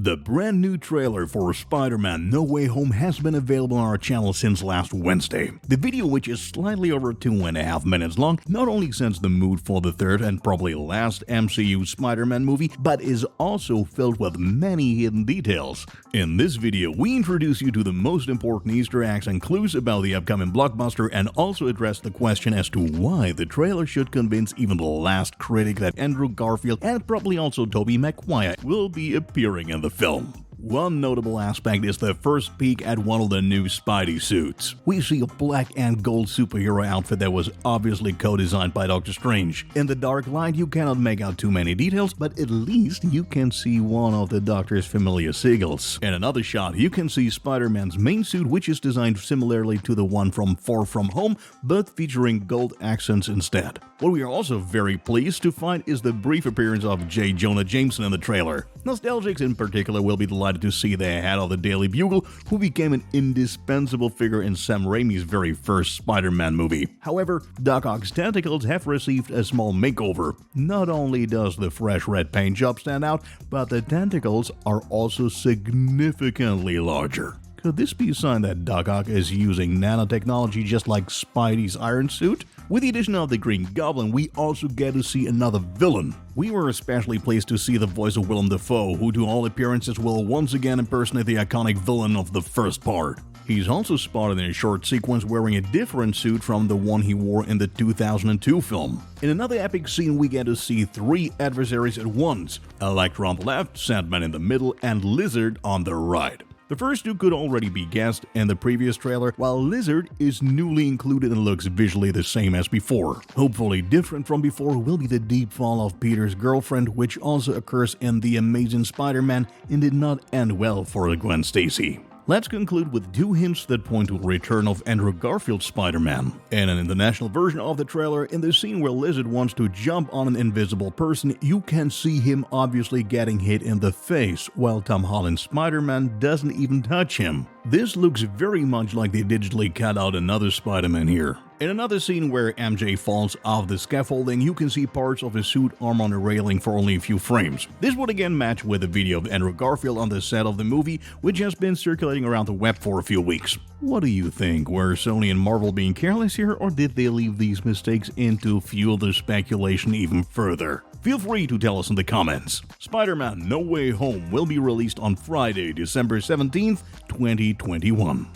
The brand new trailer for Spider-Man No Way Home has been available on our channel since last Wednesday. The video, which is slightly over 2.5 minutes long, not only sets the mood for the third and probably last MCU Spider-Man movie, but is also filled with many hidden details. In this video, we introduce you to the most important Easter eggs and clues about the upcoming blockbuster and also address the question as to why the trailer should convince even the last critic that Andrew Garfield and probably also Tobey Maguire will be appearing in the film. One notable aspect is the first peek at one of the new Spidey suits. We see a black and gold superhero outfit that was obviously co-designed by Doctor Strange. In the dark light, you cannot make out too many details, but at least you can see one of the Doctor's familiar sigils. In another shot, you can see Spider-Man's main suit, which is designed similarly to the one from Far From Home, but featuring gold accents instead. What we are also very pleased to find is the brief appearance of J. Jonah Jameson in the trailer. Nostalgics in particular will be delighted to see the head of the Daily Bugle, who became an indispensable figure in Sam Raimi's very first Spider-Man movie. However, Doc Ock's tentacles have received a small makeover. Not only does the fresh red paint job stand out, but the tentacles are also significantly larger. Could this be a sign that Doc Ock is using nanotechnology just like Spidey's iron suit? With the addition of the Green Goblin, we also get to see another villain. We were especially pleased to see the voice of Willem Dafoe, who to all appearances will once again impersonate the iconic villain of the first part. He's also spotted in a short sequence wearing a different suit from the one he wore in the 2002 film. In another epic scene, we get to see three adversaries at once: Elektra on the left, Sandman in the middle, and Lizard on the right. The first two could already be guessed in the previous trailer, while Lizard is newly included and looks visually the same as before. Hopefully different from before will be the deep fall of Peter's girlfriend, which also occurs in The Amazing Spider-Man and did not end well for Gwen Stacy. Let's conclude with two hints that point to a return of Andrew Garfield's Spider-Man. In an international version of the trailer, in the scene where Lizard wants to jump on an invisible person, you can see him obviously getting hit in the face, while Tom Holland's Spider-Man doesn't even touch him. This looks very much like they digitally cut out another Spider-Man here. In another scene where MJ falls off the scaffolding, you can see parts of his suit arm on a railing for only a few frames. This would again match with the video of Andrew Garfield on the set of the movie, which has been circulating around the web for a few weeks. What do you think? Were Sony and Marvel being careless here, or did they leave these mistakes in to fuel the speculation even further? Feel free to tell us in the comments. Spider-Man No Way Home will be released on Friday, December 17th, 2021.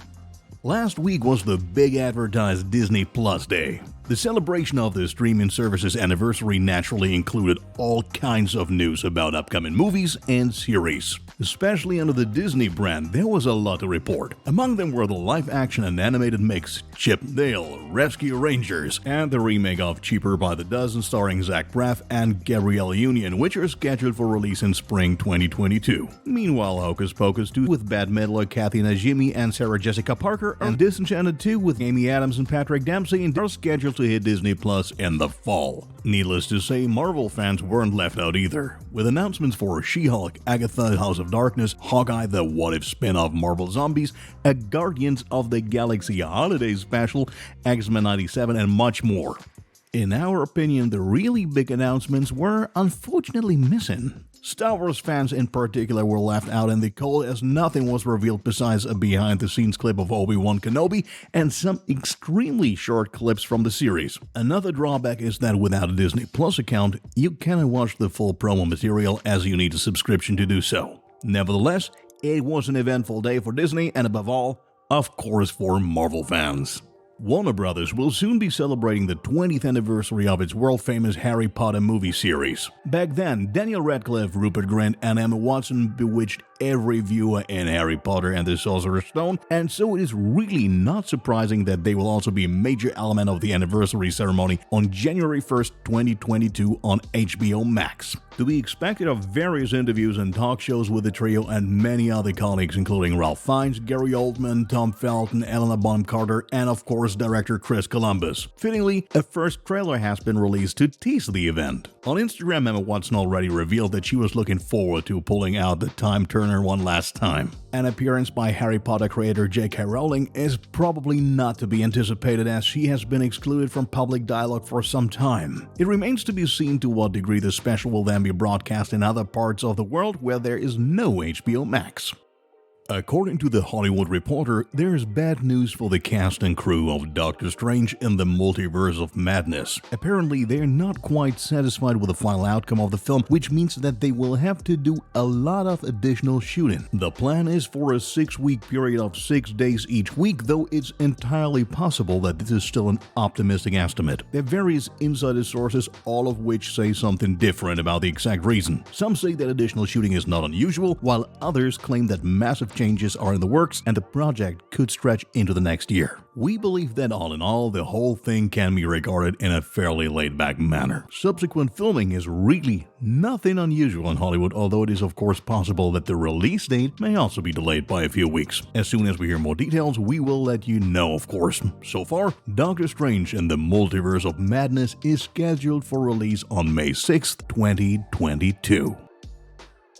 Last week was the big advertised Disney Plus Day. The celebration of the streaming service's anniversary naturally included all kinds of news about upcoming movies and series. Especially under the Disney brand, there was a lot to report. Among them were the live-action and animated mix Chip and Dale, Rescue Rangers, and the remake of Cheaper by the Dozen starring Zach Braff and Gabrielle Union, which are scheduled for release in spring 2022. Meanwhile, Hocus Pocus 2 with Bette Midler, Kathy Najimy, and Sarah Jessica Parker, and Disenchanted 2 with Amy Adams and Patrick Dempsey are scheduled to hit Disney Plus in the fall. Needless to say, Marvel fans weren't left out either, with announcements for She-Hulk, Agatha, House of Darkness, Hawkeye, the What If spin-off Marvel Zombies, a Guardians of the Galaxy Holiday Special, X-Men 97, and much more. In our opinion, the really big announcements were unfortunately missing. Star Wars fans in particular were left out in the cold as nothing was revealed besides a behind-the-scenes clip of Obi-Wan Kenobi and some extremely short clips from the series. Another drawback is that without a Disney Plus account, you cannot watch the full promo material as you need a subscription to do so. Nevertheless, it was an eventful day for Disney and above all, of course, for Marvel fans. Warner Brothers will soon be celebrating the 20th anniversary of its world-famous Harry Potter movie series. Back then, Daniel Radcliffe, Rupert Grint, and Emma Watson bewitched every viewer in Harry Potter and the Sorcerer's Stone, and so it is really not surprising that they will also be a major element of the anniversary ceremony on January 1st, 2022 on HBO Max. To be expected are various interviews and talk shows with the trio and many other colleagues including Ralph Fiennes, Gary Oldman, Tom Felton, Helena Bonham Carter, and of course Multiverse director Chris Columbus. Fittingly, a first trailer has been released to tease the event. On Instagram, Emma Watson already revealed that she was looking forward to pulling out the Time Turner one last time. An appearance by Harry Potter creator J.K. Rowling is probably not to be anticipated, as she has been excluded from public dialogue for some time. It remains to be seen to what degree the special will then be broadcast in other parts of the world where there is no HBO Max. According to The Hollywood Reporter, there is bad news for the cast and crew of Doctor Strange in the Multiverse of Madness. Apparently, they're not quite satisfied with the final outcome of the film, which means that they will have to do a lot of additional shooting. The plan is for a 6-week period of 6 days each week, though it's entirely possible that this is still an optimistic estimate. There are various insider sources, all of which say something different about the exact reason. Some say that additional shooting is not unusual, while others claim that massive changes are in the works and the project could stretch into the next year. We believe that all in all, the whole thing can be regarded in a fairly laid-back manner. Subsequent filming is really nothing unusual in Hollywood, although it is of course possible that the release date may also be delayed by a few weeks. As soon as we hear more details, we will let you know, of course. So far, Doctor Strange in the Multiverse of Madness is scheduled for release on May 6th, 2022.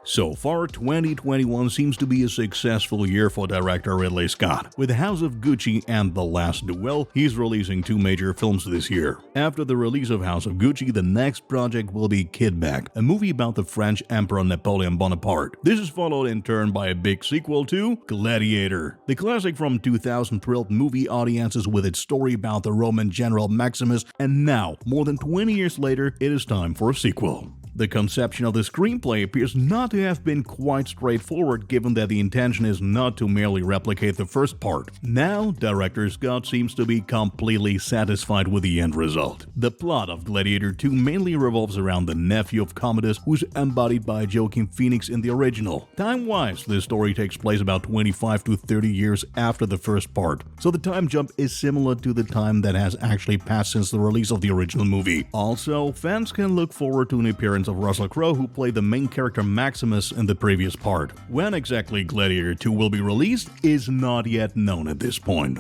So far, 2021 seems to be a successful year for director Ridley Scott. With House of Gucci and The Last Duel, he's releasing 2 major films this year. After the release of House of Gucci, the next project will be Kidback, a movie about the French Emperor Napoleon Bonaparte. This is followed in turn by a big sequel to Gladiator. The classic from 2000 thrilled movie audiences with its story about the Roman general Maximus, and now, more than 20 years later, it is time for a sequel. The conception of the screenplay appears not to have been quite straightforward, given that the intention is not to merely replicate the first part. Now, director Scott seems to be completely satisfied with the end result. The plot of Gladiator 2 mainly revolves around the nephew of Commodus, who's embodied by Joaquin Phoenix in the original. Time-wise, this story takes place about 25 to 30 years after the first part, so the time jump is similar to the time that has actually passed since the release of the original movie. Also, fans can look forward to an appearance of Russell Crowe, who played the main character Maximus in the previous part. When exactly Gladiator 2 will be released is not yet known at this point.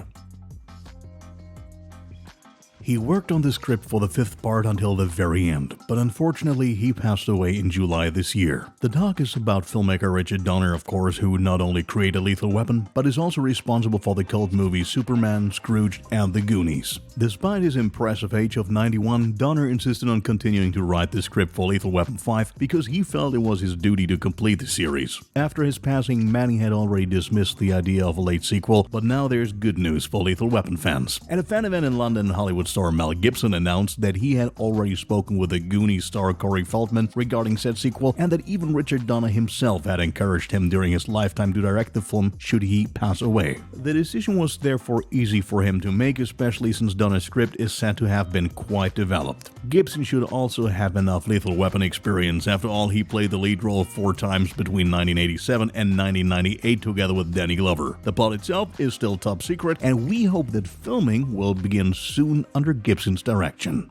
He worked on the script for the 5th part until the very end, but unfortunately he passed away in July this year. The talk is about filmmaker Richard Donner, of course, who not only created Lethal Weapon, but is also responsible for the cult movies Superman, Scrooge, and The Goonies. Despite his impressive age of 91, Donner insisted on continuing to write the script for Lethal Weapon 5 because he felt it was his duty to complete the series. After his passing, many had already dismissed the idea of a late sequel, but now there's good news for Lethal Weapon fans. At a fan event in London, Hollywood star Mel Gibson announced that he had already spoken with the Goonies star Corey Feldman regarding said sequel, and that even Richard Donner himself had encouraged him during his lifetime to direct the film should he pass away. The decision was therefore easy for him to make, especially since Donner's script is said to have been quite developed. Gibson should also have enough Lethal Weapon experience. After all, he played the lead role 4 times between 1987 and 1998 together with Danny Glover. The plot itself is still top secret, and we hope that filming will begin soon under Gibson's direction.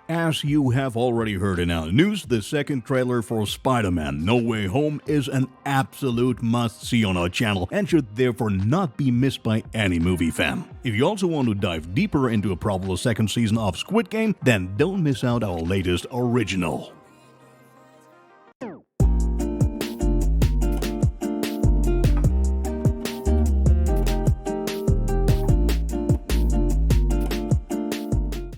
As you have already heard in our news, the second trailer for Spider-Man No Way Home is an absolute must-see on our channel and should therefore not be missed by any movie fan. If you also want to dive deeper into a probable second season of Squid Game, then don't miss out our latest original.